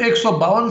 152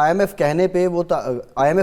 IMF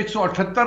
178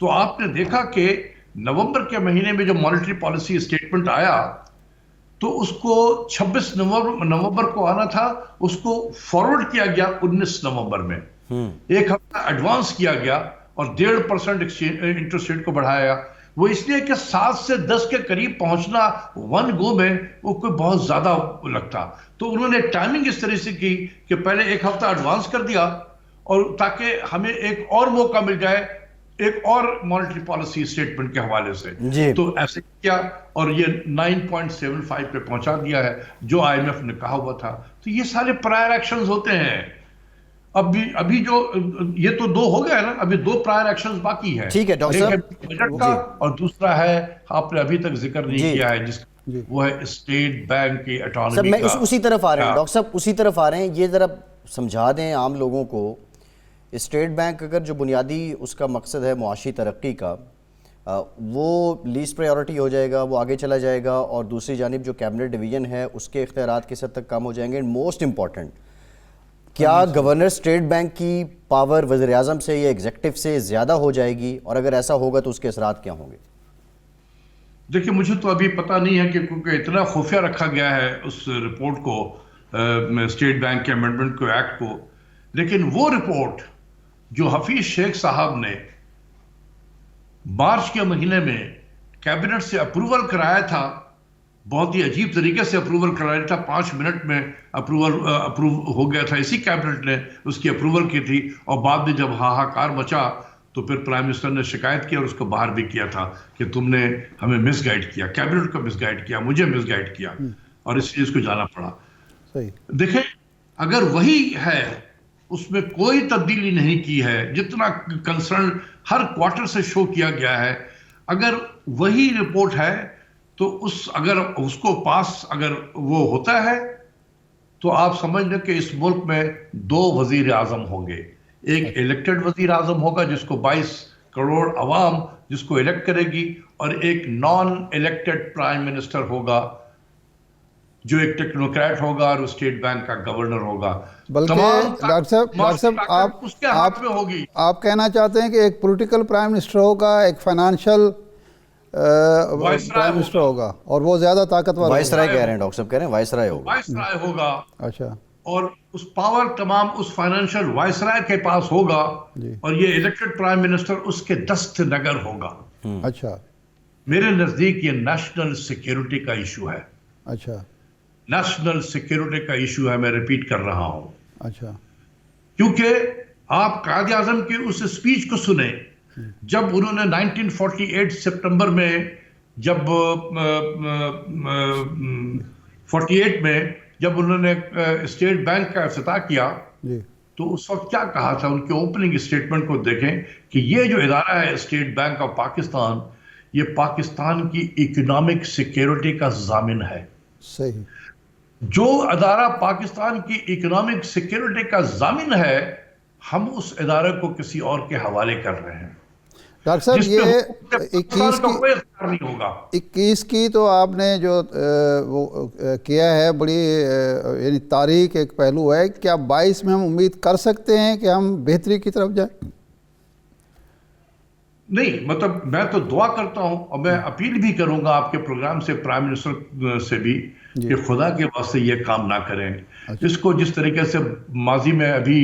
تو آپ نے دیکھا کہ نومبر کے مہینے میں جو مانیٹری پالیسی اسٹیٹمنٹ آیا تو اس کو 26 نومبر کو آنا تھا، اس کو فارورڈ کیا گیا 19 نومبر میں، ایک ہفتہ ایڈوانس کیا گیا اور 1.5% انٹرسٹ ریٹ کو بڑھایا گیا۔ وہ اس لیے کہ 7 سے 10 کے قریب پہنچنا ون گو میں وہ کوئی بہت زیادہ لگتا، تو انہوں نے ٹائمنگ اس طرح سے کی کہ پہلے ایک ہفتہ ایڈوانس کر دیا اور تاکہ ہمیں ایک اور موقع مل جائے ایک اور مانیٹری پالیسی اسٹیٹمنٹ کے حوالے سے، تو ایسے کیا اور یہ 9.75 پہ پہنچا دیا ہے جو آئی ایم ایف نے کہا ہوا تھا۔ تو یہ سارے پرائر ایکشنز ہوتے ہیں۔ ابھی جو یہ تو 2 ہو گیا ہے نا، ابھی 2 پرائر ایکشنز باقی ہیں، ٹھیک ہے ڈاکٹر صاحب، بجٹ کا اور دوسرا ہے آپ نے ابھی تک ذکر نہیں کیا ہے جس وہ ہے اسٹیٹ بینک کی اٹانومی سب میں کا۔ اسی طرف آ رہے ہیں ڈاکٹر صاحب، اسی طرف آ رہے ہیں، یہ ذرا سمجھا دیں عام لوگوں کو، اسٹیٹ بینک اگر جو بنیادی اس کا مقصد ہے معاشی ترقی کا، وہ لیسٹ پرائیورٹی ہو جائے گا، وہ آگے چلا جائے گا، اور دوسری جانب جو کیبنٹ ڈویژن ہے اس کے اختیارات کس حد تک کم ہو جائیں گے۔ موسٹ امپورٹنٹ، کیا گورنر اسٹیٹ بینک کی پاور وزیر اعظم سے یا ایگزیکٹو سے زیادہ ہو جائے گی، اور اگر ایسا ہوگا تو اس کے اثرات کیا ہوں گے؟ دیکھیں مجھے تو ابھی پتہ نہیں ہے کہ کیونکہ اتنا خفیہ رکھا گیا ہے اس رپورٹ کو، اسٹیٹ بینک کے امینڈمنٹ کو، ایکٹ کو، لیکن وہ رپورٹ جو حفیظ شیخ صاحب نے مارچ کے مہینے میں کیبنٹ سے اپروول کرایا تھا، بہت ہی عجیب طریقے سے اپروول کرایا تھا، 5 منٹ میں اپروو ہو گیا تھا، اسی کیبنٹ نے اس کی اپروول کی تھی، اور بعد میں جب ہاہاکار مچا تو پھر پرائم منسٹر نے شکایت کی اور اس کو باہر بھی کیا تھا کہ تم نے ہمیں مس گائیڈ کیا، کیبنٹ کو مس گائیڈ کیا، مجھے مس گائیڈ کیا، اور اس لیے اس کو جانا پڑا۔ دیکھیں اگر وہی ہے، اس میں کوئی تبدیلی نہیں کی ہے، جتنا کنسرن ہر کوارٹر سے شو کیا گیا ہے، اگر وہی رپورٹ ہے تو اگر اس کو پاس اگر وہ ہوتا ہے تو آپ سمجھ لیں کہ اس ملک میں 2 وزیر اعظم ہوں گے، ایک الیکٹڈ وزیر اعظم ہوگا جس کو 22 کروڑ عوام جس کو الیکٹ کرے گی، اور ایک نان الیکٹڈ پرائم منسٹر ہوگا جو ایک ٹیکنوکریٹ ہوگا اور اسٹیٹ بینک کا گورنر ہوگا۔ بلکہ ڈاکٹر صاحب آپ کہنا چاہتے ہیں کہ ایک پولیٹیکل پرائم منسٹر ہوگا، ایک فائنانشل پرائم منسٹر ہوگا، اور وہ زیادہ طاقتور، وائس رائے کہہ رہے ہیں ڈاکٹر صاحب، کہہ رہے ہیں وائس رائے ہوگا، وائس رائے ہوگا، اچھا، اور اس پاور تمام اس فائنانشل وائس رائے کے پاس ہوگا، اور یہ الیکٹڈ پرائم منسٹر اس کے دست نگر ہوگا۔ اچھا، میرے نزدیک یہ نیشنل سیکیورٹی کا ایشو ہے، اچھا، نیشنل سیکیورٹی کا ایشو ہے، میں ریپیٹ کر رہا ہوں، اچھا، کیونکہ آپ قائد اعظم کی اس اسپیچ کو سنیں جب انہوں نے 1948 سپٹمبر میں، جب 48 میں جب انہوں نے اسٹیٹ بینک کا افتتاح کیا تو اس وقت کیا کہا تھا، ان کے اوپننگ اسٹیٹمنٹ کو دیکھیں کہ یہ جو ادارہ ہے اسٹیٹ بینک آف پاکستان، یہ پاکستان کی اکنامک سیکیورٹی کا ضامن ہے۔ صحیح، جو ادارہ پاکستان کی اکنامک سیکیورٹی کا ضامن ہے، ہم اس ادارے کو کسی اور کے حوالے کر رہے ہیں۔ ڈاکٹر صاحب یہ 21 کی تو آپ نے جو وہ کیا ہے بڑی یعنی تاریخ ایک پہلو ہے، کیا 22 میں ہم امید کر سکتے ہیں کہ ہم بہتری کی طرف جائیں؟ نہیں، مطلب میں تو دعا کرتا ہوں اور میں اپیل بھی کروں گا آپ کے پروگرام سے، پرائم منسٹر سے بھی، کہ خدا کے واسطے یہ کام نہ کریں، اس کو جس طریقے سے ماضی میں ابھی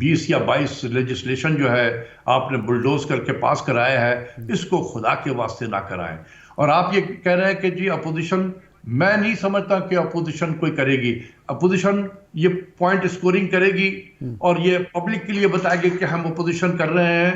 20 یا 22 لیجسلیشن جو ہے آپ نے بلڈوز کر کے پاس کرایا ہے، اس کو خدا کے واسطے نہ کرائیں۔ اور آپ یہ کہہ رہے ہیں کہ جی اپوزیشن، میں نہیں سمجھتا کہ اپوزیشن کوئی کرے گی، اپوزیشن یہ پوائنٹ اسکورنگ کرے گی اور یہ پبلک کے لیے بتائے گی کہ ہم اپوزیشن کر رہے ہیں،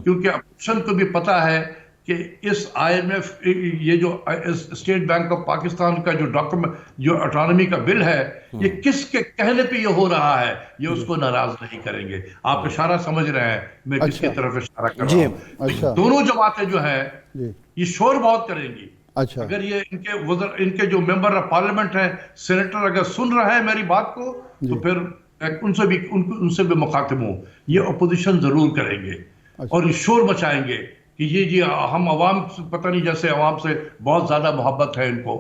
کیونکہ اپوزیشن کو بھی پتا ہے کہ اس آئی ایم ایف، یہ جو اسٹیٹ بینک آف پاکستان کا جو ڈاکومنٹ، جو اٹانومی کا بل ہے، یہ کس کے کہنے پہ یہ ہو رہا ہے، یہ اس کو ناراض نہیں کریں گے۔ آپ اشارہ سمجھ رہے ہیں میں کس کی طرف اشارہ کر رہا ہوں؟ دونوں جماعتیں جو ہیں یہ شور بہت کریں گی۔ اگر یہ ان کے جو ممبر آف پارلیمنٹ ہیں، سینیٹر اگر سن رہے ہیں میری بات کو، تو پھر ان سے بھی مخاطب ہوں، یہ اپوزیشن ضرور کریں گے اور یہ شور مچائیں گے کہ یہ جی ہم عوام، پتہ نہیں جیسے عوام سے بہت زیادہ محبت ہے ان کو،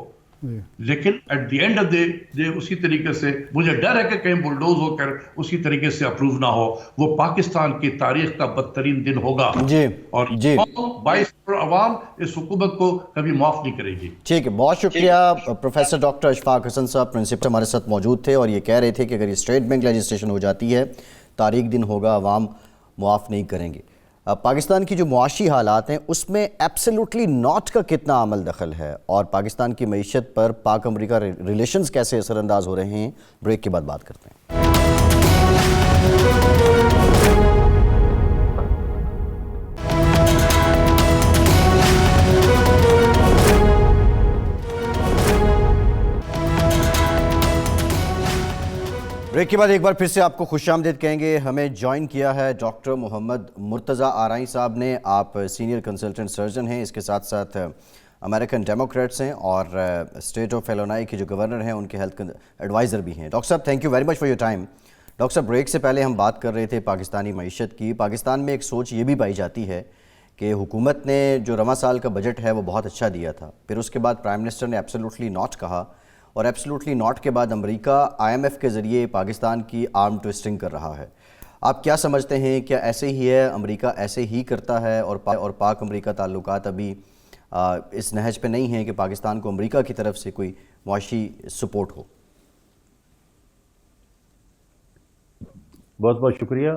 لیکن ایٹ دی اینڈ آف دے اسی طریقے سے مجھے ڈر ہے کہ کہیں بلڈوز ہو کر اسی طریقے سے اپروو نہ ہو. وہ پاکستان کی تاریخ کا بدترین دن ہوگا جی اور جی 22 کروڑ عوام اس حکومت کو کبھی معاف نہیں کرے گی. ٹھیک ہے، بہت شکریہ. پروفیسر ڈاکٹر اشفاق حسن صاحب پرنسپل ہمارے ساتھ موجود تھے اور یہ کہہ رہے تھے کہ اگر یہ اسٹیٹ بینک لیجسلیشن ہو جاتی ہے تاریخ دن ہوگا، عوام معاف نہیں کریں گے. پاکستان کی جو معاشی حالات ہیں اس میں ایبسلیوٹلی ناٹ کا کتنا عمل دخل ہے اور پاکستان کی معیشت پر پاک امریکہ ریلیشنز کیسے اثر انداز ہو رہے ہیں، بریک کے بعد بات کرتے ہیں. بریک کے بعد ایک بار پھر سے آپ کو خوش آمدید کہیں گے. ہمیں جوائن کیا ہے ڈاکٹر محمد مرتضیٰ آرائی صاحب نے. آپ سینئر کنسلٹنٹ سرجن ہیں، اس کے ساتھ ساتھ امریکن ڈیموکریٹس ہیں اور اسٹیٹ آف ایلونائی کے جو گورنر ہیں ان کے ہیلتھ ایڈوائزر بھی ہیں. ڈاکٹر صاحب thank you very much for your time. Doctor صاحب بریک سے پہلے ہم بات کر رہے تھے پاکستانی معیشت کی. پاکستان میں ایک سوچ یہ بھی پائی جاتی ہے کہ حکومت نے جو رواں سال کا بجٹ ہے وہ بہت اچھا دیا تھا، پھر اس کے بعد پرائم منسٹر نے ایبسلیوٹلی ناٹ کہا اور ایبسلیوٹلی ناٹ کے بعد امریکہ IMF کے ذریعے پاکستان کی آرم ٹوئسٹنگ کر رہا ہے. آپ کیا سمجھتے ہیں، کیا ایسے ہی ہے، امریکہ ایسے ہی کرتا ہے اور پاک امریکہ تعلقات ابھی اس نہج پہ نہیں ہیں کہ پاکستان کو امریکہ کی طرف سے کوئی معاشی سپورٹ ہو؟ بہت بہت شکریہ،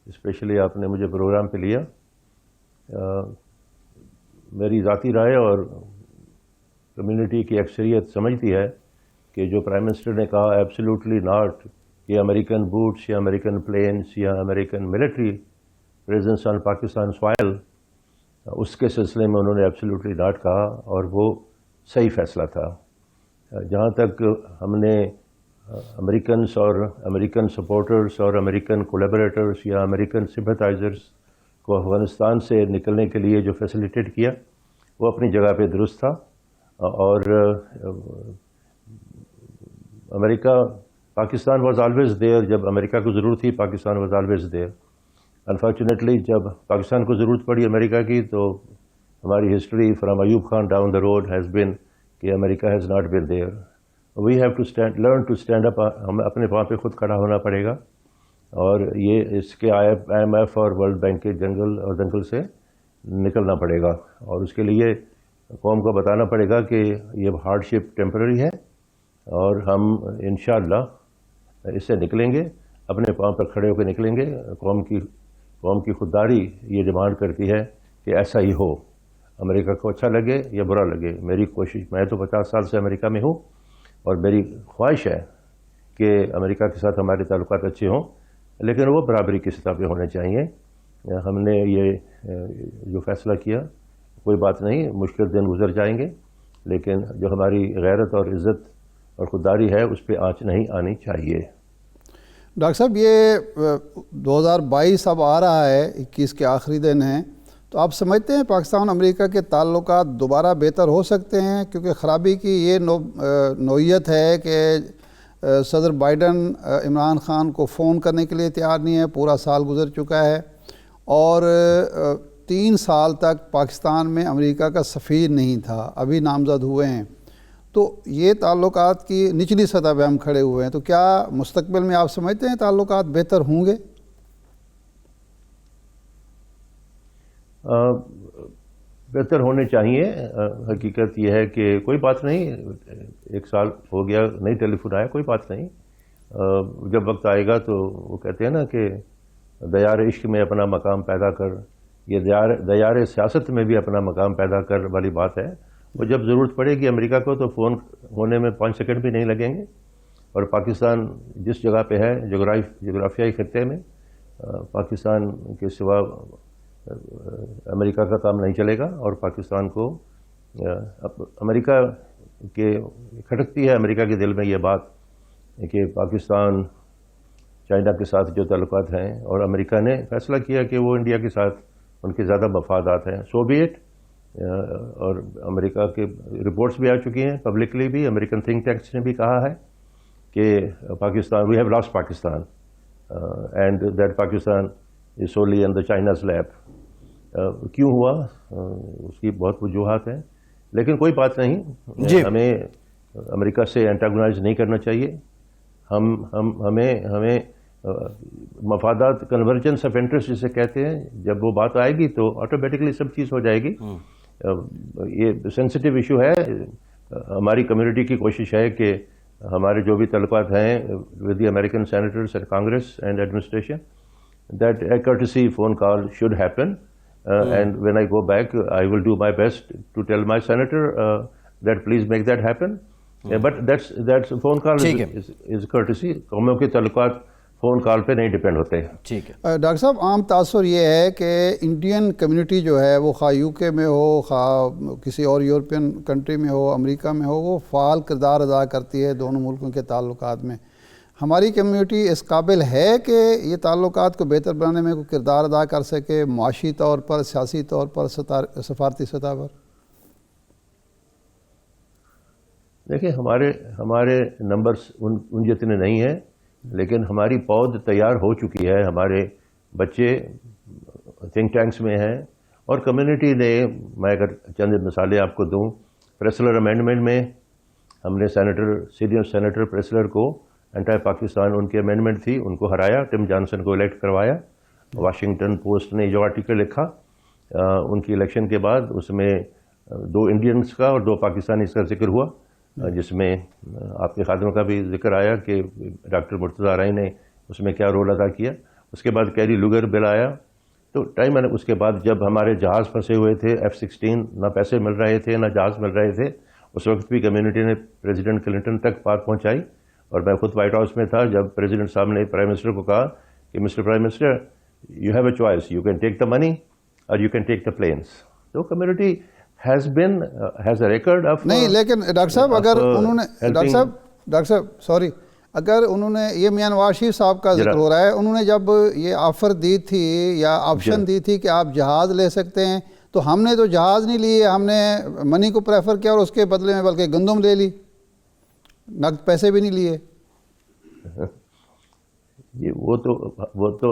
اسپیشلی آپ نے مجھے پروگرام پہ لیا. میری ذاتی رائے اور کمیونٹی کی اکثریت سمجھتی ہے کہ جو پرائم منسٹر نے کہا ایبسلیوٹلی ناٹ، کہ امریکن بوٹس یا امریکن پلینس یا امریکن ملٹری پریزنس آن پاکستان سوائل، اس کے سلسلے میں انہوں نے ایبسلیوٹلی ناٹ کہا اور وہ صحیح فیصلہ تھا. جہاں تک ہم نے امریکنس اور امریکن سپورٹرز اور امریکن کولیبریٹرز یا امریکن سمپتھائزرز کو افغانستان سے نکلنے کے لیے جو فیسیلیٹیٹ کیا وہ اپنی جگہ پہ درست تھا. اور America Pakistan was always there. جب امریکہ کو ضرورت تھی Pakistan was always there. Unfortunately جب پاکستان کو ضرورت پڑی امریکہ کی تو ہماری history from Ayub Khan down the road has been کہ America has not been there. We have to learn to stand up. ہمیں اپنے پاؤں پہ خود کھڑا ہونا پڑے گا اور یہ اس کے IMF اور ورلڈ بینک کے جنگل سے نکلنا پڑے گا اور اس کے لیے قوم کو بتانا پڑے گا کہ یہ ہارڈ شپ ٹیمپرری ہے اور ہم انشاءاللہ اس سے نکلیں گے، اپنے پاؤں پر کھڑے ہو کے نکلیں گے. قوم کی خودداری یہ ڈیمانڈ کرتی ہے کہ ایسا ہی ہو، امریکہ کو اچھا لگے یا برا لگے. میری کوشش، میں تو 50 سال سے امریکہ میں ہوں اور میری خواہش ہے کہ امریکہ کے ساتھ ہمارے تعلقات اچھے ہوں، لیکن وہ برابری کی سطح پہ ہونے چاہیے. ہم نے یہ جو فیصلہ کیا، کوئی بات نہیں، مشکل دن گزر جائیں گے، لیکن جو ہماری غیرت اور عزت اور خودداری ہے اس پہ آنچ نہیں آنی چاہیے. ڈاکٹر صاحب یہ 2022 اب آ رہا ہے، 21 کے آخری دن ہیں، تو آپ سمجھتے ہیں پاکستان امریکہ کے تعلقات دوبارہ بہتر ہو سکتے ہیں؟ کیونکہ خرابی کی یہ نوعیت ہے کہ صدر بائیڈن عمران خان کو فون کرنے کے لیے تیار نہیں ہے. پورا سال گزر چکا ہے اور 3 سال تک پاکستان میں امریکہ کا سفیر نہیں تھا، ابھی نامزد ہوئے ہیں. تو یہ تعلقات کی نچلی سطح پہ ہم کھڑے ہوئے ہیں، تو کیا مستقبل میں آپ سمجھتے ہیں تعلقات بہتر ہوں گے؟ بہتر ہونے چاہیے. حقیقت یہ ہے کہ کوئی بات نہیں، 1 سال ہو گیا، نہیں ٹیلی فون آیا، کوئی بات نہیں. جب وقت آئے گا تو وہ کہتے ہیں نا کہ دیار عشق میں اپنا مقام پیدا کر، یہ دیار سیاست میں بھی اپنا مقام پیدا کر والی بات ہے. وہ جب ضرورت پڑے گی امریکہ کو تو فون ہونے میں 5 سیکنڈ بھی نہیں لگیں گے. اور پاکستان جس جگہ پہ ہے جغرافیائی خطے میں، پاکستان کے سوا امریکہ کا کام نہیں چلے گا. اور پاکستان کو امریکہ کے کھٹکتی ہے امریکہ کے دل میں یہ بات کہ پاکستان چائنا کے ساتھ جو تعلقات ہیں، اور امریکہ نے فیصلہ کیا کہ وہ انڈیا کے ساتھ ان کے زیادہ مفادات ہیں. سو بی اٹ. اور امریکہ کے رپورٹس بھی آ چکی ہیں پبلکلی بھی، امریکن تھنک ٹینکس نے بھی کہا ہے کہ Pakistan, we have lost Pakistan and that Pakistan is solely in the China's lab. کیوں ہوا؟ اس کی بہت وجوہات ہیں. لیکن کوئی بات نہیں، ہمیں امریکہ سے اینٹاگونائز نہیں کرنا چاہیے. ہمیں مفادات کنورجنس آف انٹرسٹ جسے کہتے ہیں، جب وہ بات آئے گی تو آٹومیٹکلی سب چیز ہو جائے گی. یہ سینسٹیو ایشو ہے. ہماری کمیونٹی کی کوشش ہے کہ ہمارے جو بھی تعلقات ہیں with the American senators and Congress and administration, that a courtesy phone call should happen. And when I go back, I will do my best to tell my senator that please make that happen. But that's phone call is courtesy. قوموں کے تعلقات phone call پہ نہیں depend ہوتے. ٹھیک ہے doctor صاحب، عام تاثر یہ ہے کہ انڈین کمیونٹی جو ہے وہ خواہ یو کے میں ہو، خواہ کسی اور یورپین کنٹری میں ہو، امریکہ میں ہو، وہ فعال کردار ادا کرتی ہے دونوں ملکوں کے تعلقات میں. ہماری کمیونٹی اس قابل ہے کہ یہ تعلقات کو بہتر بنانے میں کوئی کردار ادا کر سکے، معاشی طور پر، سیاسی طور پر، سفارتی سطح پر؟ دیکھیں، ہمارے نمبرز ان جتنے نہیں ہیں، لیکن ہماری پود تیار ہو چکی ہے. ہمارے بچے تھنک ٹینکس میں ہیں، اور کمیونٹی نے، میں اگر چند مثالیں آپ کو دوں، پریسلر امینڈمنٹ میں ہم نے سینیئر سینیٹر پریسلر کو انٹائی پاکستان ان کی امینڈمنٹ تھی، ان کو ہرایا، ٹم جانسن کو الیکٹ کروایا. واشنگٹن پوسٹ نے جو آرٹیکل لکھا ان کی الیکشن کے بعد، اس میں 2 انڈینز کا اور 2 پاکستانیز کا ذکر ہوا، جس میں آپ کے خادموں کا بھی ذکر آیا کہ ڈاکٹر مرتضیٰ رائی نے اس میں کیا رول ادا کیا. اس کے بعد کیری لوگر بل آیا. تو اس کے بعد جب ہمارے جہاز پھنسے ہوئے تھے F-16، نہ پیسے مل رہے تھے نہ جہاز مل رہے تھے، اس وقت بھی کمیونٹی نے پریزیڈنٹ کلنٹن تک بات پہنچائی. اور میں خود وائٹ ہاؤس میں تھا جب پریزیڈنٹ صاحب نے پرائم منسٹر کو کہا کہ mister prime minister, you have a choice, you can take the money or you can take the planes. تو community has a record of. نہیں، لیکن ڈاکٹر صاحب اگر انہوں نے ڈاکٹر صاحب سوری، اگر انہوں نے، یہ میاں نواز شریف صاحب کا ذکر ہو رہا ہے، انہوں نے جب یہ آفر دی تھی یا آپشن دی تھی کہ آپ جہاز لے سکتے ہیں، تو ہم نے تو جہاز نہیں لیے، ہم نے منی کو پریفر کیا، اور اس کے بدلے میں بلکہ گندم لے لی، نقد پیسے بھی نہیں لیے. وہ تو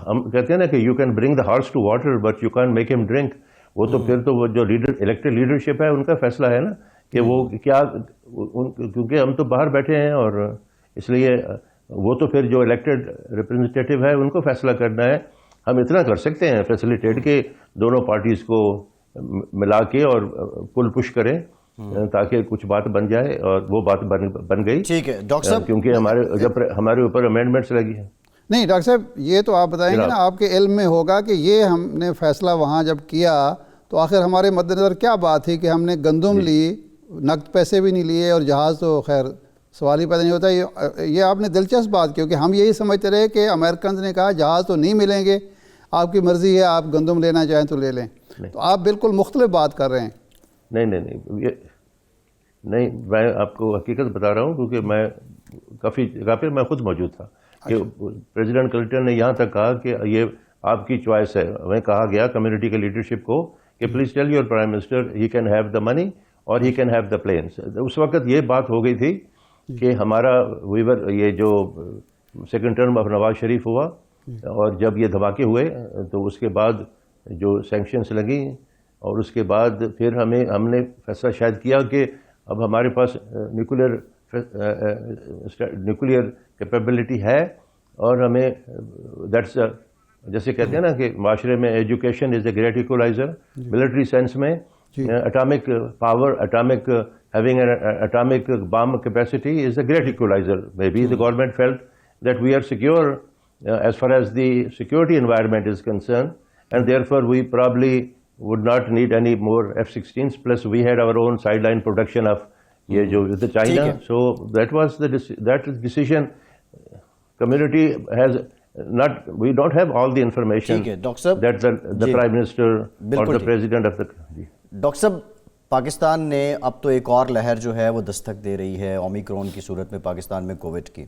ہم کہتے ہیں نا کہ you can bring the horse to water but you can make him drink. وہ تو پھر تو وہ جو الیکٹڈ لیڈرشپ ہے ان کا فیصلہ ہے نا کہ وہ کیا، کیونکہ ہم تو باہر بیٹھے ہیں، اور اس لیے وہ تو پھر جو الیکٹڈ ریپرزنٹیٹیو ہے ان کو فیصلہ کرنا ہے. ہم اتنا کر سکتے ہیں فیسیلیٹیٹ کے دونوں پارٹیز کو ملا کے اور پل پش کریں تاکہ کچھ بات بن جائے، اور وہ بات بن گئی. ٹھیک ہے ڈاکٹر صاحب، کیونکہ ہمارے اوپر امینڈمنٹس لگی ہیں. نہیں ڈاکٹر صاحب، یہ تو آپ بتائیں گے نا، آپ کے علم میں ہوگا کہ یہ ہم نے فیصلہ وہاں جب کیا تو آخر ہمارے مد نظر کیا بات تھی کہ ہم نے گندم لی، نقد پیسے بھی نہیں لیے، اور جہاز تو خیر سوال ہی پیدا نہیں ہوتا. یہ آپ نے دلچسپ بات، کیونکہ ہم یہی سمجھتے رہے کہ امریکنز نے کہا جہاز تو نہیں ملیں گے، آپ کی مرضی ہے، آپ گندم لینا چاہیں تو لے لیں. تو آپ بالکل مختلف بات کر رہے ہیں. نہیں، میں آپ کو حقیقت بتا رہا ہوں، کیونکہ میں کافی جگہ پہ میں خود موجود تھا کہ پریزیڈنٹ کلنٹن نے یہاں تک کہا کہ یہ آپ کی چوائس ہے. ہمیں کہا گیا کمیونٹی کے لیڈرشپ کو کہ please tell your prime minister he can have the money or he can have the planes. اس وقت یہ بات ہو گئی تھی کہ ہمارا ویور، یہ جو second term of Nawaz Sharif ہوا، اور جب یہ دھماکے ہوئے تو اس کے بعد جو سینکشنز لگیں، اور اس کے بعد پھر ہم نے فیصلہ شاید کیا کہ اب ہمارے پاس نیوکلیئر کیپیبلٹی ہے، اور ہمیں دیٹس جیسے کہتے ہیں نا کہ معاشرے میں education is a great equaliser. Military sense میں atomic power, having an atomic bomb capacity is a great equalizer. Maybe the government felt that we are secure as far as the security environment is concerned, and therefore we probably would not need any more F-16s, plus we had our own sideline production of with the China. So that was that decision. Community has not, we don't have all the information that the Prime Minister or the President of the country. Doctor صاحب، پاکستان نے اب تو ایک اور لہر جو ہے وہ دستک دے رہی ہے اومیکرون کی صورت میں پاکستان میں کووڈ کی.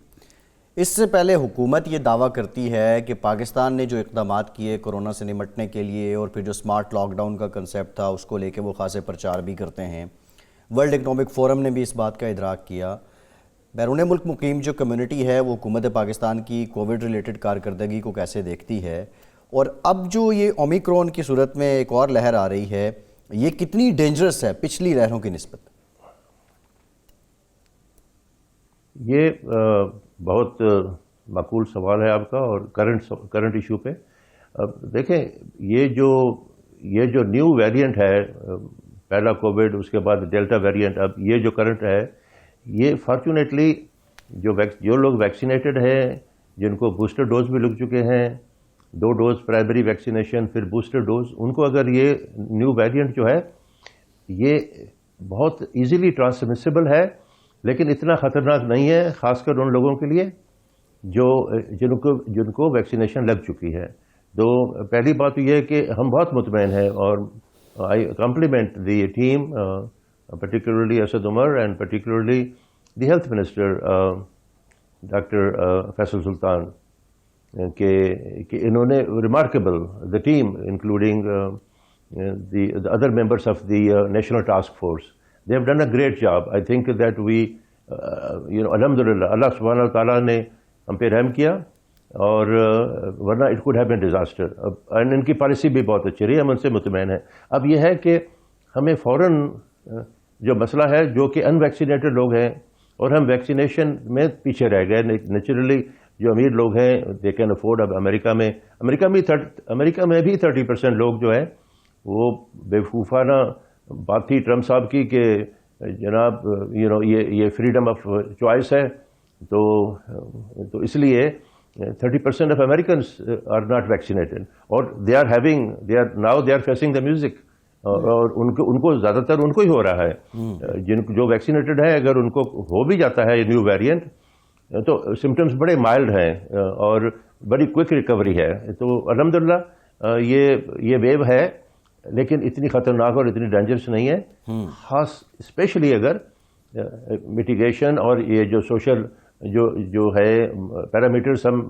اس سے پہلے حکومت یہ دعویٰ کرتی ہے کہ پاکستان نے جو اقدامات کیے کورونا سے نمٹنے کے لیے، اور پھر جو سمارٹ لاک ڈاؤن کا کنسیپٹ تھا اس کو لے کے وہ خاصے پرچار بھی کرتے ہیں. ورلڈ اکنامک فورم نے بھی اس بات کا ادراک کیا. بیرون ملک مقیم جو کمیونٹی ہے وہ حکومت پاکستان کی کووڈ ریلیٹڈ کارکردگی کو کیسے دیکھتی ہے، اور اب جو یہ اومیکرون کی صورت میں ایک اور لہر آ رہی ہے، یہ کتنی ڈینجرس ہے پچھلی لہروں کی نسبت؟ یہ بہت معقول سوال ہے آپ کا، اور کرنٹ ایشو پہ دیکھیں، یہ جو نیو ویریئنٹ ہے، پہلا کووڈ، اس کے بعد ڈیلٹا ویریئنٹ، اب یہ جو کرنٹ ہے، یہ فارچونیٹلی جو لوگ ویکسینیٹڈ ہیں، جن کو بوسٹر ڈوز بھی لگ چکے ہیں، 2 ڈوز پرائمری ویکسینیشن پھر بوسٹر ڈوز، ان کو اگر یہ نیو ویریئنٹ جو ہے یہ بہت ایزیلی ٹرانسمیسیبل ہے، لیکن اتنا خطرناک نہیں ہے، خاص کر ان لوگوں کے لیے جن کو ویکسینیشن لگ چکی ہے۔ تو پہلی بات تو یہ ہے کہ ہم بہت مطمئن ہیں، اور I compliment the team, particularly Asad Umar and particularly the health minister doctor Faisal Sultan, کہ انہوں نے remarkable, the team including the other members of the national task force, they have done a great job. I think that we alhamdulillah, Allah subhanahu wa ta'ala نے ہم پہ رحم کیا، اور ورنہ it could have been disaster. اور ان کی policy بھی بہت اچھی رہی، ہم ان سے مطمئن ہیں۔ اب یہ ہے کہ ہمیں فوراً جو مسئلہ ہے، جو کہ ان ویکسینیٹڈ لوگ ہیں، اور ہم ویکسینیشن میں پیچھے رہ گئے نیچرلی، جو امیر لوگ ہیں دے کین افورڈ۔ اب امریکہ میں بھی 30% لوگ جو ہیں، وہ بیوقوفانہ بات تھی ٹرمپ صاحب کی کہ جناب یہ فریڈم آف چوائس ہے، تو اس لیے 30% of Americans are not vaccinated, اور they are facing the music, اور ان کو زیادہ تر ان کو ہی ہو رہا ہے، جو ویکسینیٹڈ ہے، اگر ان کو ہو بھی جاتا ہے نیو ویریئنٹ، تو سمٹمز بڑے مائلڈ ہیں اور بڑی کوئک ریکوری ہے۔ تو الحمدللہ یہ ویو ہے، لیکن اتنی خطرناک اور اتنی ڈینجرس نہیں ہے، خاص اسپیشلی اگر میٹیگیشن اور یہ جو سوشل جو ہے پیرامیٹرز ہم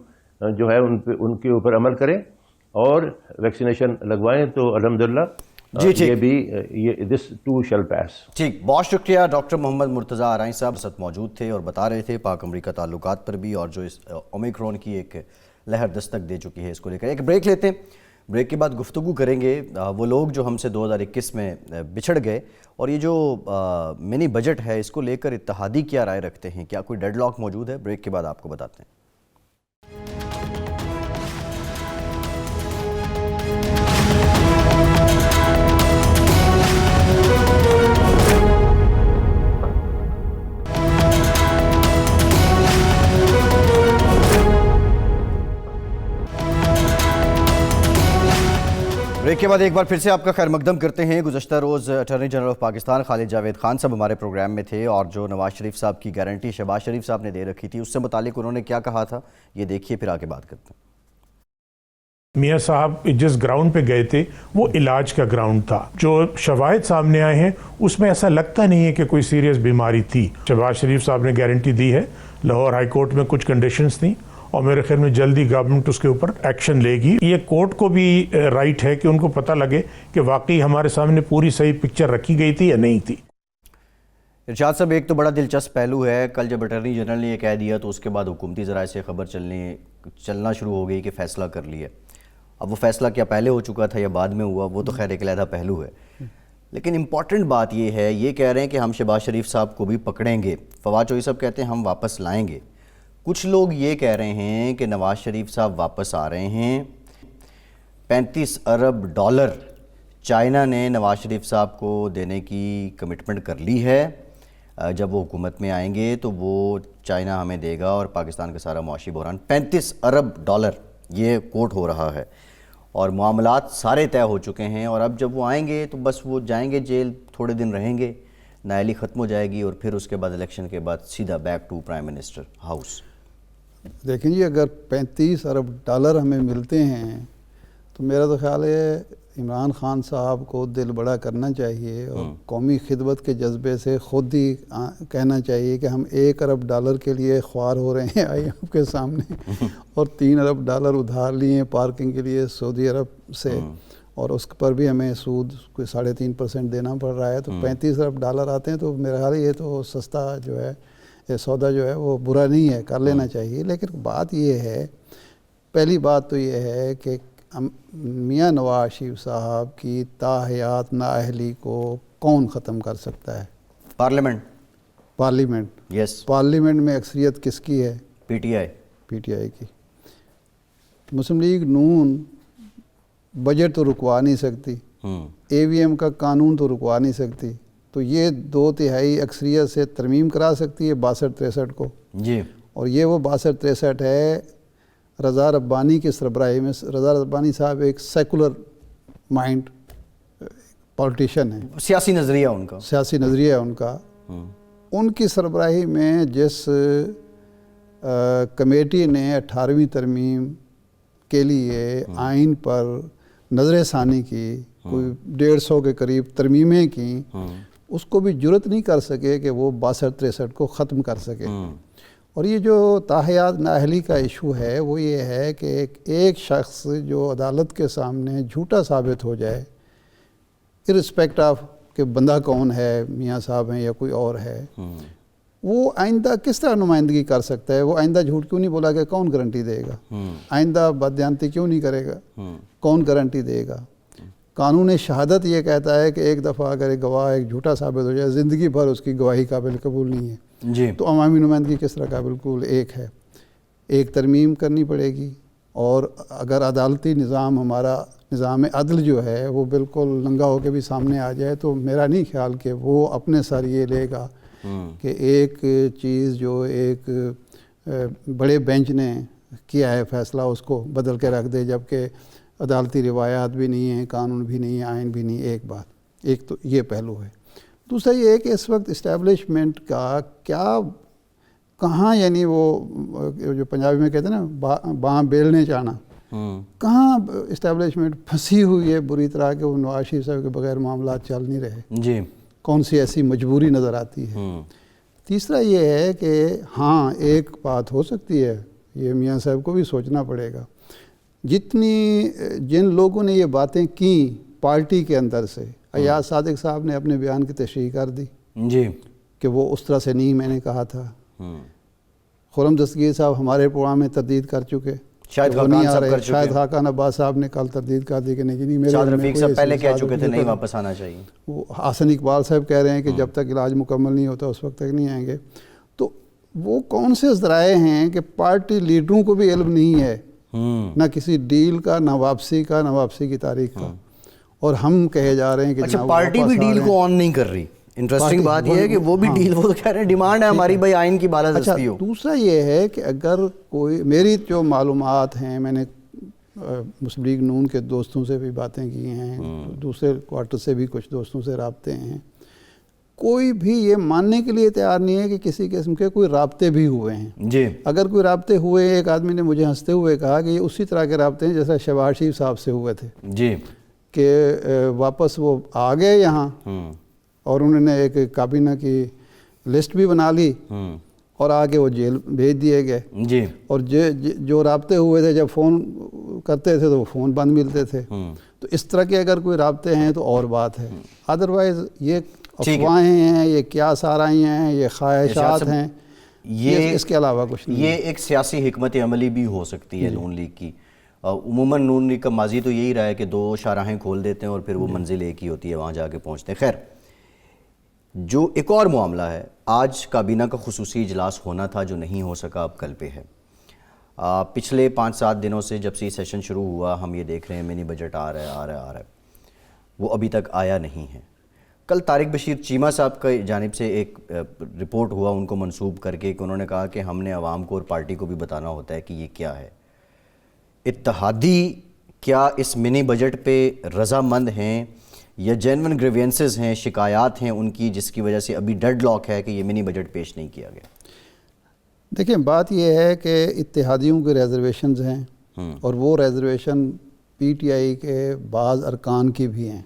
جو ہے ان کے اوپر عمل کریں اور ویکسینیشن لگوائیں، تو الحمدللہ یہ بھی دس ٹو شیل پاس۔ ٹھیک، بہت شکریہ ڈاکٹر محمد مرتضی آرائیں صاحب ساتھ موجود تھے اور بتا رہے تھے پاک امریکہ تعلقات پر بھی، اور جو اس اومیکرون کی ایک لہر دستک دے چکی ہے، اس کو لے کر ایک بریک لیتے ہیں۔ بریک کے بعد گفتگو کریں گے وہ لوگ جو ہم سے 2021 میں بچھڑ گئے، اور یہ جو منی بجٹ ہے اس کو لے کر اتحادی کیا رائے رکھتے ہیں، کیا کوئی ڈیڈ لاک موجود ہے؟ بریک کے بعد آپ کو بتاتے ہیں۔ بریک کے بعد ایک بار پھر سے آپ کا خیر مقدم کرتے ہیں۔ گزشتہ روز اٹارنی جنرل آف پاکستان خالد جاوید خان صاحب ہمارے پروگرام میں تھے، اور جو نواز شریف صاحب کی گارنٹی شہباز شریف صاحب نے دے رکھی تھی، اس سے متعلق انہوں نے کیا کہا تھا، یہ دیکھیے پھر آگے بات کرتے ہیں۔ میاں صاحب جس گراؤنڈ پہ گئے تھے وہ علاج کا گراؤنڈ تھا، جو شواہد سامنے آئے ہیں اس میں ایسا لگتا نہیں ہے کہ کوئی سیریس بیماری تھی۔ شہباز شریف صاحب نے گارنٹی دی ہے، لاہور ہائی کورٹ میں کچھ کنڈیشنز تھیں، اور میرے خیال میں جلدی گورنمنٹ اس کے اوپر ایکشن لے گی۔ یہ کورٹ کو بھی رائٹ ہے کہ ان کو پتہ لگے کہ واقعی ہمارے سامنے پوری صحیح پکچر رکھی گئی تھی یا نہیں تھی۔ ارشاد صاحب، ایک تو بڑا دلچسپ پہلو ہے، کل جب اٹارنی جنرل نے یہ کہہ دیا تو اس کے بعد حکومتی ذرائع سے خبر چلنا شروع ہو گئی کہ فیصلہ کر لیا۔ اب وہ فیصلہ کیا پہلے ہو چکا تھا یا بعد میں ہوا، وہ تو خیر ایک علیحدہ پہلو ہے، لیکن امپورٹنٹ بات یہ ہے، یہ کہہ رہے ہیں کہ ہم شہباز شریف صاحب کو بھی پکڑیں گے، فواد چوہدری صاحب کہتے ہیں ہم واپس لائیں گے، کچھ لوگ یہ کہہ رہے ہیں کہ نواز شریف صاحب واپس آ رہے ہیں۔ 35 ارب ڈالر چائنا نے نواز شریف صاحب کو دینے کی کمٹمنٹ کر لی ہے، جب وہ حکومت میں آئیں گے تو وہ چائنا ہمیں دے گا، اور پاکستان کا سارا معاشی بحران 35 ارب ڈالر یہ کوٹ ہو رہا ہے، اور معاملات سارے طے ہو چکے ہیں، اور اب جب وہ آئیں گے تو بس وہ جائیں گے جیل، تھوڑے دن رہیں گے، نااہلی ختم ہو جائے گی، اور پھر اس کے بعد الیکشن کے بعد سیدھا back to prime minister house. دیکھیں جی، اگر 35 ارب ڈالر ہمیں ملتے ہیں تو میرا تو خیال ہے عمران خان صاحب کو دل بڑا کرنا چاہیے، اور قومی خدمت کے جذبے سے خود ہی کہنا چاہیے کہ ہم 1 ارب ڈالر کے لیے خوار ہو رہے ہیں IMF کے سامنے، اور 3 ارب ڈالر ادھار لیے پارکنگ کے لیے سعودی عرب سے، اور اس پر بھی ہمیں سود کوئی 3.5% دینا پڑ رہا ہے، تو 35 ارب ڈالر آتے ہیں، تو میرا خیال ہے یہ تو سستا جو ہے، یہ سودا جو ہے وہ برا نہیں ہے، کر لینا چاہیے۔ لیکن بات یہ ہے، پہلی بات تو یہ ہے کہ میاں نواز شریف صاحب کی تاحیات نااہلی کو کون ختم کر سکتا ہے؟ پارلیمنٹ. پارلیمنٹ. یس. پارلیمنٹ میں اکثریت کس کی ہے؟ P T I. P T I کی. مسلم لیگ نون بجٹ تو رکوا نہیں سکتی، اے وی ایم کا قانون تو رکوا نہیں سکتی، تو یہ 2/3 اکثریت سے ترمیم کرا سکتی ہے 62-63 کو. جی. اور یہ وہ 62-63 ہے رضا ربانی کی سربراہی میں. رضا ربانی صاحب ایک سیکولر مائنڈ پولیٹیشین ہیں، سیاسی نظریہ ان کا، سیاسی نظریہ ہے ان کا. ان کی سربراہی میں جس کمیٹی نے 18ویں ترمیم کے لیے آئین پر نظر ثانی کی، کوئی 150 کے قریب ترمیمیں کی، اس کو بھی جرت نہیں کر سکے کہ وہ 62-63 کو ختم کر سکے. اور یہ جو تاحیات نااہلی کا ایشو ہے وہ یہ ہے کہ ایک شخص جو عدالت کے سامنے جھوٹا ثابت ہو جائے، ارسپیکٹ آف کہ بندہ کون ہے، میاں صاحب ہیں یا کوئی اور ہے، وہ آئندہ کس طرح نمائندگی کر سکتا ہے؟ وہ آئندہ جھوٹ کیوں نہیں بولا کہ کون گارنٹی دے گا؟ آئندہ بددیانتی کیوں نہیں کرے گا؟ کون گارنٹی دے گا؟ قانون شہادت یہ کہتا ہے کہ ایک دفعہ اگر ایک گواہ ایک جھوٹا ثابت ہو جائے زندگی بھر اس کی گواہی قابل قبول نہیں ہے. جی. تو عوامی نمائندگی کس طرح قابل قبول؟ ایک ترمیم کرنی پڑے گی. اور اگر عدالتی نظام، ہمارا نظام عدل جو ہے وہ بالکل ننگا ہو کے بھی سامنے آ جائے تو میرا نہیں خیال کہ وہ اپنے سر یہ لے گا کہ ایک چیز جو ایک بڑے بینچ نے کیا ہے فیصلہ اس کو بدل کے رکھ دے، جبکہ عدالتی روایات بھی نہیں ہیں، قانون بھی نہیں ہے، آئین بھی نہیں. ایک بات، ایک تو یہ پہلو ہے. دوسرا یہ ہے کہ اس وقت اسٹیبلشمنٹ کا کیا کہاں، یعنی وہ جو پنجابی میں کہتے ہیں نا باں بیلنے چاہنا، کہاں اسٹیبلشمنٹ پھنسی ہوئی ہے بری طرح کہ وہ نواز شریف صاحب کے بغیر معاملات چل نہیں رہے. جی. کون سی ایسی مجبوری نظر آتی ہے؟ تیسرا یہ ہے کہ ہاں ایک بات ہو سکتی ہے، یہ میاں صاحب کو بھی سوچنا پڑے گا، جن لوگوں نے یہ باتیں کی پارٹی کے اندر سے، ایاز صادق صاحب نے اپنے بیان کی تشریح کر دی جی کہ وہ اس طرح سے نہیں میں نے کہا تھا. خرم دستگیر صاحب ہمارے پروگرام میں تردید کر چکے، شاید وہ نہیں خاقان آ صاحب رہے. کر چکے، شاید خاقان عباس صاحب نے کل تردید کر دی کہ نہیں میرے شاہد رفیق صاحب پہلے کہہ چکے تھے نہیں واپس آنا چاہیے. وہ حسن اقبال صاحب کہہ رہے ہیں کہ جب تک علاج مکمل نہیں ہوتا اس وقت تک نہیں آئیں گے. تو وہ کون سے ذرائع ہیں کہ پارٹی لیڈروں کو بھی علم نہیں ہے، نہ کسی ڈیل کا، نہ واپسی کا، نہ واپسی کی تاریخ کا، اور ہم کہے جا رہے ہیں کہ اچھا پارٹی بھی ڈیل کو آن نہیں کر رہی. انٹرسٹنگ بات یہ ہے کہ وہ بھی ڈیل، وہ کہہ رہے ہیں ڈیمانڈ ہے ہماری بھائی آئین کی بالادستی ہو. دوسرا یہ ہے کہ اگر کوئی، میری جو معلومات ہیں، میں نے مسلم لیگ نون کے دوستوں سے بھی باتیں کی ہیں، دوسرے کوارٹر سے بھی کچھ دوستوں سے رابطے ہیں، کوئی بھی یہ ماننے کے لیے تیار نہیں ہے کہ کسی قسم کے کوئی رابطے بھی ہوئے ہیں. جی. اگر کوئی رابطے ہوئے، ایک آدمی نے مجھے ہنستے ہوئے کہا کہ یہ اسی طرح کے رابطے ہیں جیسا شہباز شریف صاحب سے ہوئے تھے. جی. کہ واپس وہ آ گئے یہاں اور انہوں نے ایک کابینہ کی لسٹ بھی بنا لی اور آگے وہ جیل بھیج دیے گئے. جی. اور جو رابطے ہوئے تھے جب فون کرتے تھے تو وہ فون بند ملتے تھے. تو اس طرح کے اگر کوئی رابطے ہیں تو اور بات ہے، ادروائز یہ افواہیں ہیں، یہ کیا سارائیں ہیں، یہ خواہشات ہیں، یہ اس کے علاوہ کچھ نہیں. یہ ایک سیاسی حکمت عملی بھی ہو سکتی ہے نون لیگ کی. عموماً نون لیگ کا ماضی تو یہی رہا ہے کہ 2 شاہراہیں کھول دیتے ہیں اور پھر وہ منزل ایک ہی ہوتی ہے، وہاں جا کے پہنچتے ہیں. خیر، جو ایک اور معاملہ ہے، آج کابینہ کا خصوصی اجلاس ہونا تھا جو نہیں ہو سکا، اب کل پہ ہے. پچھلے 5-7 دنوں سے جب سے یہ سیشن شروع ہوا ہم یہ دیکھ رہے ہیں منی بجٹ آ رہا ہے، وہ ابھی تک آیا نہیں ہے. کل طارق بشیر چیمہ صاحب کی جانب سے ایک رپورٹ ہوا ان کو منسوب کر کے کہ انہوں نے کہا کہ ہم نے عوام کو اور پارٹی کو بھی بتانا ہوتا ہے کہ یہ کیا ہے. اتحادی کیا اس منی بجٹ پہ رضامند ہیں یا جینون گریوینسز ہیں، شکایات ہیں ان کی، جس کی وجہ سے ابھی ڈیڈ لاک ہے کہ یہ منی بجٹ پیش نہیں کیا گیا؟ دیکھیں بات یہ ہے کہ اتحادیوں کے ریزرویشنز ہیں اور وہ ریزرویشن پی ٹی آئی کے بعض ارکان کی بھی ہیں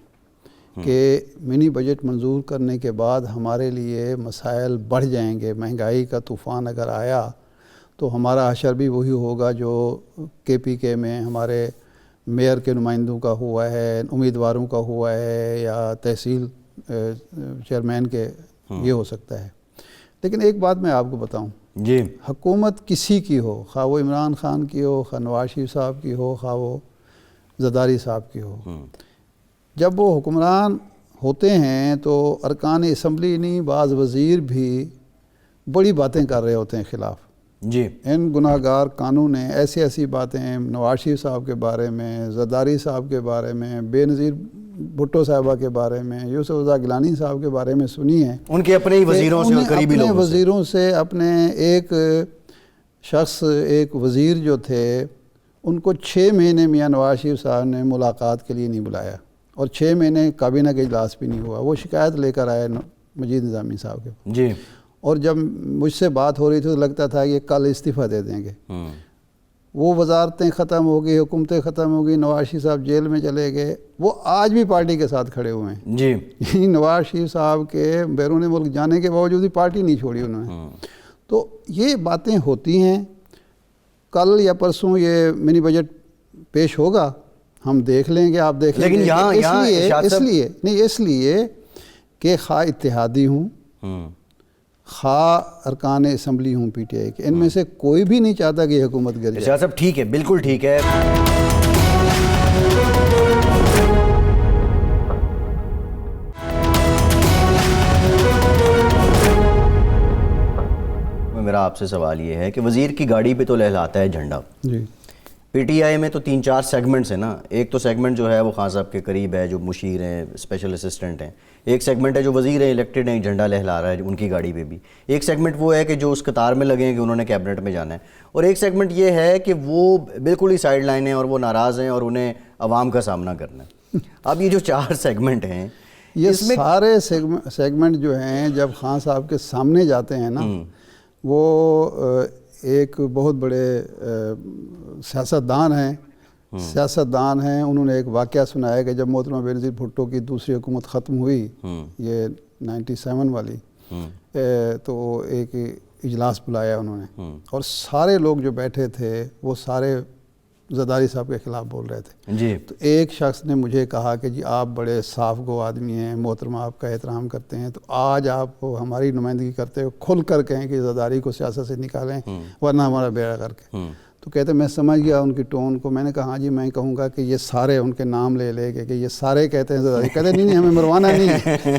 کہ منی بجٹ منظور کرنے کے بعد ہمارے لیے مسائل بڑھ جائیں گے. مہنگائی کا طوفان اگر آیا تو ہمارا حشر بھی وہی ہوگا جو کے پی کے میں ہمارے میئر کے نمائندوں کا ہوا ہے، امیدواروں کا ہوا ہے، یا تحصیل چیئرمین کے یہ ہو سکتا ہے. لیکن ایک بات میں آپ کو بتاؤں، جی، حکومت کسی کی ہو، خواہ وہ عمران خان کی ہو، خواہ نواز شریف صاحب کی ہو، خواہ وہ زرداری صاحب کی ہو. جب وہ حکمران ہوتے ہیں تو ارکان اسمبلی نہیں بعض وزیر بھی بڑی باتیں کر رہے ہوتے ہیں خلاف. جی ان گناہ گار قانون نے ایسی باتیں نواز شریف صاحب کے بارے میں، زرداری صاحب کے بارے میں، بے نظیر بھٹو صاحبہ کے بارے میں، یوسف رضا گیلانی صاحب کے بارے میں سنی ہیں. ان کے اپنے ہی وزیروں سے اور قریبی لوگوں سے. اپنے وزیروں سے، اپنے ایک شخص، ایک وزیر جو تھے، ان کو 6 مہینے میاں نواز شریف صاحب نے ملاقات کے لیے نہیں بلایا اور 6 مہینے کابینہ کا اجلاس بھی نہیں ہوا. وہ شکایت لے کر آئے مجید نظامی صاحب کے. جی اور جب مجھ سے بات ہو رہی تھی تو لگتا تھا کہ کل استعفیٰ دے دیں گے. وہ وزارتیں ختم ہو گئی، حکومتیں ختم ہو گئی، نواز شریف صاحب جیل میں چلے گئے. وہ آج بھی پارٹی کے ساتھ کھڑے ہوئے ہیں. جی نواز شریف صاحب کے بیرون ملک جانے کے باوجود بھی پارٹی نہیں چھوڑی انہوں نے. تو یہ باتیں ہوتی ہیں. کل یا پرسوں یہ منی بجٹ پیش ہوگا، ہم دیکھ لیں گے، آپ دیکھ لیں گے. لیکن اس لیے کہ خواہ اتحادی ہوں، خواہ ارکان اسمبلی ہوں پی ٹی آئی کے، ان میں سے کوئی بھی نہیں چاہتا کہ یہ حکومت گر جائے. صاحب ٹھیک ہے، بالکل ٹھیک ہے. میرا آپ سے سوال یہ ہے کہ وزیر کی گاڑی پہ تو لہلاتا ہے جھنڈا. جی پی ٹی آئی میں تو 3-4 سیگمنٹس ہیں نا. ایک تو سیگمنٹ جو ہے وہ خان صاحب کے قریب ہے، جو مشیر ہیں، اسپیشل اسسٹنٹ ہیں. ایک سیگمنٹ ہے جو وزیر ہیں، الیکٹڈ ہیں، جھنڈا لہلا رہا ہے ان کی گاڑی پہ بھی. ایک سیگمنٹ وہ ہے کہ جو اس قطار میں لگے ہیں کہ انہوں نے کیبنٹ میں جانا ہے. اور ایک سیگمنٹ یہ ہے کہ وہ بالکل ہی سائیڈ لائن ہیں اور وہ ناراض ہیں اور انہیں عوام کا سامنا کرنا ہے. اب یہ جو 4 سیگمنٹ ہیں، یہ سارے سیگمنٹ جو ہیں جب خان صاحب کے سامنے جاتے ہیں نا، وہ ایک بہت بڑے سیاستدان ہیں. انہوں نے ایک واقعہ سنایا کہ جب محترمہ بے نظیر بھٹو کی دوسری حکومت ختم ہوئی، یہ 97 والی، تو ایک اجلاس بلایا انہوں نے، اور سارے لوگ جو بیٹھے تھے وہ سارے زرداری صاحب کے خلاف بول رہے تھے. جی تو ایک شخص نے مجھے کہا کہ جی آپ بڑے صاف گو آدمی ہیں، محترمہ آپ کا احترام کرتے ہیں، تو آج آپ ہماری نمائندگی کرتے ہو، کھل کر کہیں کہ زرداری کو سیاست سے نکالیں ورنہ ہمارا بیڑا کر کے. تو کہتے میں سمجھ گیا ان کی ٹون کو. میں نے کہا ہاں جی میں کہوں گا کہ یہ سارے ان کے نام لے لے کہ یہ سارے کہتے ہیں زرداری. کہتے نہیں ہمیں مروانا نہیں ہے.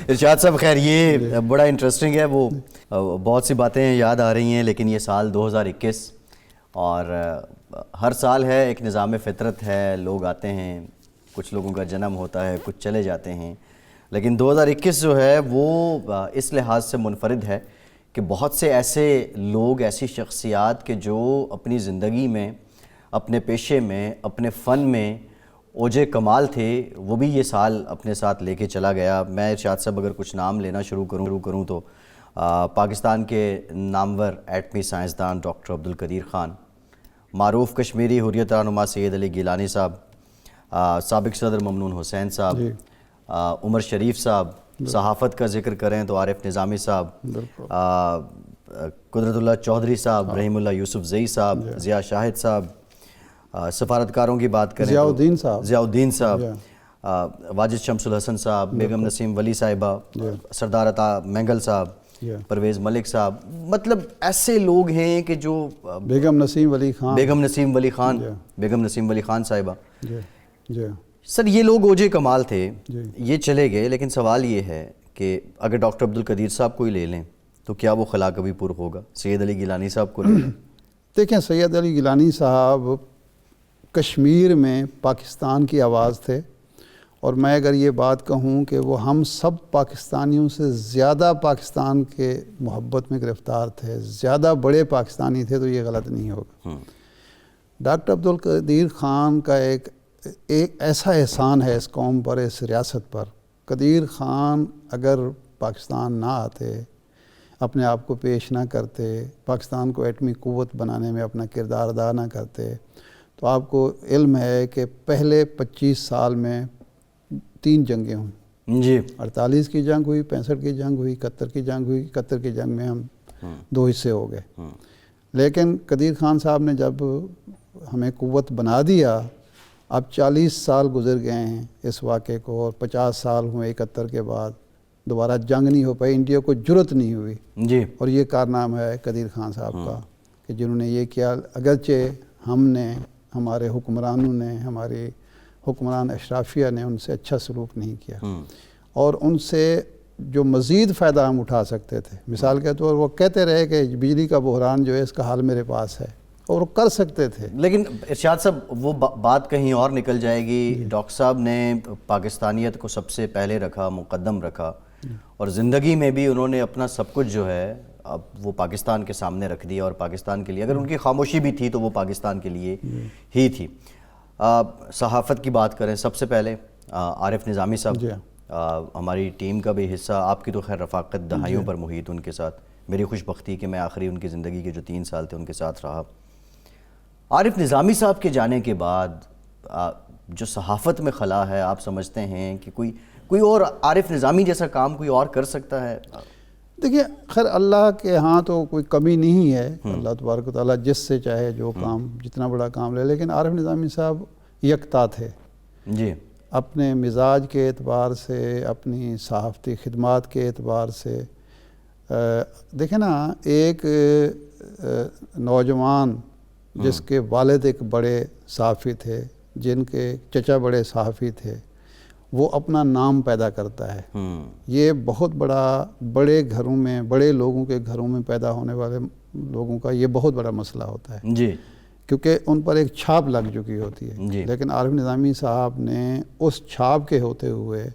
ارشاد صاحب خیر یہ بڑا انٹرسٹنگ ہے. وہ بہت سی باتیں یاد آ رہی ہیں، لیکن یہ سال 2021 اور ہر سال ہے، ایک نظام فطرت ہے، لوگ آتے ہیں، کچھ لوگوں کا جنم ہوتا ہے، کچھ چلے جاتے ہیں. لیکن 2021 جو ہے وہ اس لحاظ سے منفرد ہے کہ بہت سے ایسے لوگ، ایسی شخصیات کہ جو اپنی زندگی میں، اپنے پیشے میں، اپنے فن میں اوج کمال تھے، وہ بھی یہ سال اپنے ساتھ لے کے چلا گیا. میں ارشاد صاحب اگر کچھ نام لینا شروع کروں تو پاکستان کے نامور ایٹمی سائنسدان ڈاکٹر عبدالقدیر خان، معروف کشمیری حریت رہنما سید علی گیلانی صاحب، سابق صدر ممنون حسین صاحب، عمر شریف صاحب. صحافت کا ذکر کریں تو عارف نظامی صاحب، قدرت اللہ چودھری صاحب، رحیم اللہ یوسف زئی صاحب، ضیاء شاہد صاحب. سفارتکاروں کی بات کریں ضیاء الدین صاحب، واجد شمس الحسن صاحب، بیگم نسیم ولی صاحبہ، سردار عطا مینگل صاحب، پرویز ملک صاحب. مطلب ایسے لوگ ہیں کہ جو بیگم نسیم ولی خان صاحبہ. سر یہ لوگ اوجے کمال تھے، یہ چلے گئے. لیکن سوال یہ ہے کہ اگر ڈاکٹر عبدالقدیر صاحب کو ہی لے لیں تو کیا وہ خلا کبھی پر ہوگا؟ سید علی گیلانی صاحب کو لے لیں. دیکھیں سید علی گیلانی صاحب کشمیر میں پاکستان کی آواز تھے، اور میں اگر یہ بات کہوں کہ وہ ہم سب پاکستانیوں سے زیادہ پاکستان کے محبت میں گرفتار تھے، زیادہ بڑے پاکستانی تھے، تو یہ غلط نہیں ہوگا. ڈاکٹر عبدالقدیر خان کا ایک ایسا احسان ہے اس قوم پر، اس ریاست پر. قدیر خان اگر پاکستان نہ آتے، اپنے آپ کو پیش نہ کرتے، پاکستان کو ایٹمی قوت بنانے میں اپنا کردار ادا نہ کرتے، تو آپ کو علم ہے کہ پہلے 25 سال میں 3 جنگیں ہوئیں. جی 48 کی جنگ ہوئی، 65 کی جنگ ہوئی، 71 کی جنگ ہوئی. 71 کی جنگ میں ہم 2 حصے ہو گئے. لیکن قدیر خان صاحب نے جب ہمیں قوت بنا دیا، اب 40 سال گزر گئے ہیں اس واقعے کو، اور 50 سال ہوئے 71 کے بعد دوبارہ جنگ نہیں ہو پائی، انڈیا کو جرت نہیں ہوئی. جی اور یہ کارنامہ ہے قدیر خان صاحب کا کہ جنہوں نے یہ کیا. اگرچہ ہم نے ہمارے حکمرانوں نے، ہماری حکمران اشرافیہ نے ان سے اچھا سلوک نہیں کیا، اور ان سے جو مزید فائدہ ہم اٹھا سکتے تھے، مثال کے طور وہ کہتے رہے کہ بجلی کا بحران جو ہے اس کا حل میرے پاس ہے، اور وہ کر سکتے تھے۔ لیکن ارشاد صاحب وہ بات کہیں اور نکل جائے گی۔ ڈاکٹر صاحب نے پاکستانیت کو سب سے پہلے رکھا، مقدم رکھا، اور زندگی میں بھی انہوں نے اپنا سب کچھ جو ہے اب وہ پاکستان کے سامنے رکھ دیا، اور پاکستان کے لیے اگر ان کی خاموشی بھی تھی تو وہ پاکستان کے لیے ہی تھی۔ صحافت کی بات کریں، سب سے پہلے عارف نظامی صاحب ہماری ٹیم کا بھی حصہ، آپ کی تو خیر رفاقت دہائیوں پر محیط ان کے ساتھ، میری خوش بختی کہ میں آخری ان کی زندگی کے جو 3 سال تھے ان کے ساتھ رہا۔ عارف نظامی صاحب کے جانے کے بعد جو صحافت میں خلا ہے، آپ سمجھتے ہیں کہ کوئی اور عارف نظامی جیسا کام کوئی اور کر سکتا ہے؟ دیکھیے خیر اللہ کے ہاں تو کوئی کمی نہیں ہے، اللہ تبارک و تعالیٰ جس سے چاہے جو کام جتنا بڑا کام لے، لیکن عارف نظامی صاحب یکتا تھے جی، اپنے مزاج کے اعتبار سے، اپنی صحافتی خدمات کے اعتبار سے۔ دیکھیں نا، ایک نوجوان جس کے والد ایک بڑے صحافی تھے، جن کے چچا بڑے صحافی تھے، وہ اپنا نام پیدا کرتا ہے۔ یہ بہت بڑے گھروں میں، بڑے لوگوں کے گھروں میں پیدا ہونے والے لوگوں کا یہ بہت بڑا مسئلہ ہوتا ہے، جی، کیونکہ ان پر ایک چھاپ لگ چکی ہوتی ہے۔ جی، لیکن عارف نظامی صاحب نے اس چھاپ کے ہوتے ہوئے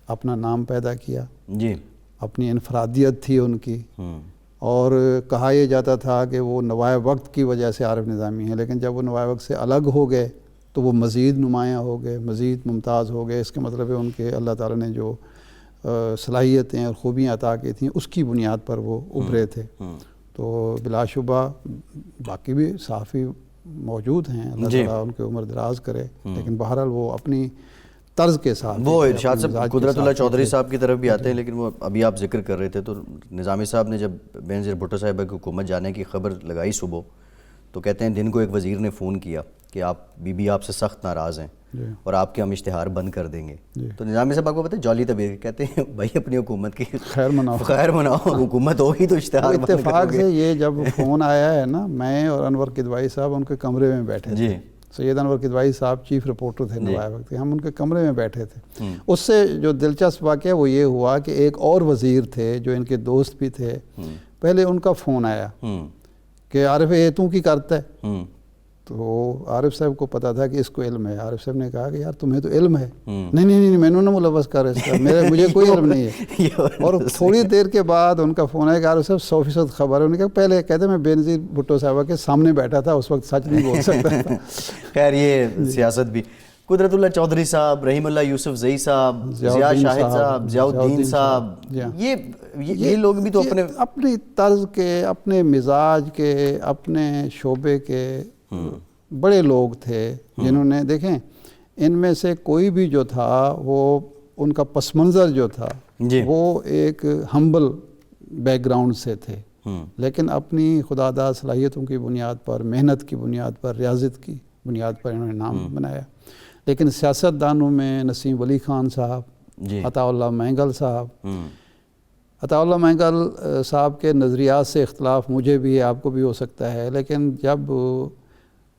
اپنا نام پیدا کیا، جی، اپنی انفرادیت تھی ان کی، اور کہا یہ جاتا تھا کہ وہ نوائے وقت کی وجہ سے عارف نظامی ہیں، لیکن جب وہ نوائے وقت سے الگ ہو گئے تو وہ مزید نمایاں ہو گئے، مزید ممتاز ہو گئے۔ اس کے مطلب ہے ان کے اللہ تعالیٰ نے جو صلاحیتیں اور خوبیاں عطا کی تھیں اس کی بنیاد پر وہ ابھرے تھے۔ تو بلا شبہ باقی بھی صحافی موجود ہیں، اللہ تعالیٰ ان کے عمر دراز کرے، لیکن بہرحال وہ اپنی طرز کے ساتھ، وہ ارشاد صاحب قدرت اللہ چودھری صاحب کی طرف بھی آتے ہیں، لیکن وہ ابھی آپ ذکر کر رہے تھے تو نظامی صاحب نے جب بینظیر بھٹو صاحبہ کی حکومت جانے کی خبر لگائی صبح، تو کہتے ہیں دن کو ایک وزیر نے فون کیا کہ بی بی آپ سے سخت ناراض ہیں اور آپ کے ہم اشتہار بند کر دیں گے۔ تو نظامی صاحب آپ کو پتہ ہے جولی طبیعت کہتے ہیں بھائی اپنی حکومت کی خیر مناؤ، حکومت ہوگی تو اشتہار بند اتفاق سے یہ جب فون آیا ہے نا، میں اور انور کدوائی صاحب ان کے کمرے میں بیٹھے تھے۔ سید انور کدوائی صاحب چیف رپورٹر تھے نوائے وقت کے، ہم ان کے کمرے میں بیٹھے تھے۔ اس سے جو دلچسپ واقعہ وہ یہ ہوا کہ ایک اور وزیر تھے جو ان کے دوست بھی تھے، پہلے ان کا فون آیا کہ عارف یہ تو کی کرتا ہے، تو عارف صاحب کو پتا تھا کہ اس کو علم ہے۔ عارف صاحب نے کہا کہ یار تمہیں تو علم ہے۔ نہیں میں نے ملوث کر اس کا، مجھے کوئی علم نہیں ہے۔ اور تھوڑی دیر کے بعد ان کا فون آیا کہ عارف صاحب 100% خبر ہے۔ انہوں نے کہا پہلے کہتے میں بینظیر بھٹو صاحبہ کے سامنے بیٹھا تھا، اس وقت سچ نہیں بول سکتا تھا۔ خیر یہ سیاست بھی، قدرت اللہ چودھری صاحب، رحیم اللہ یوسف زئی صاحب، ضیاء شاہد صاحب، ضیاء الدین صاحب، یہ لوگ بھی تو اپنی طرز کے، اپنے مزاج کے، اپنے شعبے کے بڑے لوگ تھے، جنہوں نے دیکھیں ان میں سے کوئی بھی جو تھا وہ ان کا پس منظر جو تھا وہ ایک ہمبل بیک گراؤنڈ سے تھے، لیکن اپنی خداداد صلاحیتوں کی بنیاد پر، محنت کی بنیاد پر، ریاضت کی بنیاد پر انہوں نے نام بنایا۔ لیکن سیاست دانوں میں نسیم ولی خان صاحب، عطا اللہ مینگل صاحب، عطا اللہ مینگل صاحب کے نظریات سے اختلاف مجھے بھی ہے، آپ کو بھی ہو سکتا ہے، لیکن جب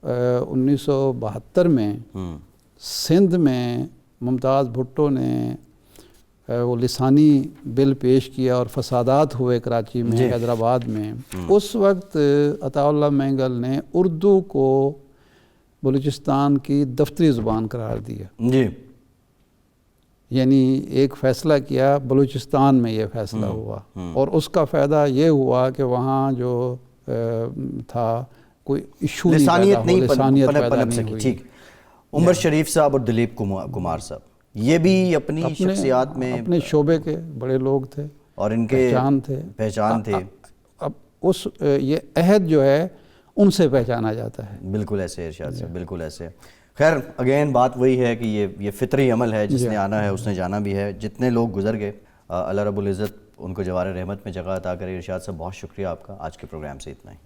1972 میں سندھ میں ممتاز بھٹو نے وہ لسانی بل پیش کیا اور فسادات ہوئے کراچی میں، حیدرآباد میں، اس وقت عطا اللہ مینگل نے اردو کو بلوچستان کی دفتری زبان قرار دیا، یعنی ایک فیصلہ کیا، بلوچستان میں یہ فیصلہ ہوا، اور اس کا فائدہ یہ ہوا کہ وہاں جو تھا کوئی ایشو لسانیت پنپ سکی۔ ٹھیک، عمر شریف صاحب اور دلیپ کمار صاحب، یہ بھی اپنی شخصیات میں اپنے شعبے کے بڑے لوگ تھے اور ان کے پہچان تھے۔ اب یہ عہد جو ہے ان سے پہچانا جاتا ہے۔ بالکل ایسے ارشاد سے، بالکل ایسے۔ خیر اگین بات وہی ہے کہ یہ فطری عمل ہے، جس نے آنا ہے اس نے جانا بھی ہے۔ جتنے لوگ گزر گئے اللہ رب العزت ان کو جوار رحمت میں جگہ عطا کرے۔ ارشاد صاحب بہت شکریہ آپ کا، آج کے پروگرام سے اتنا ہی۔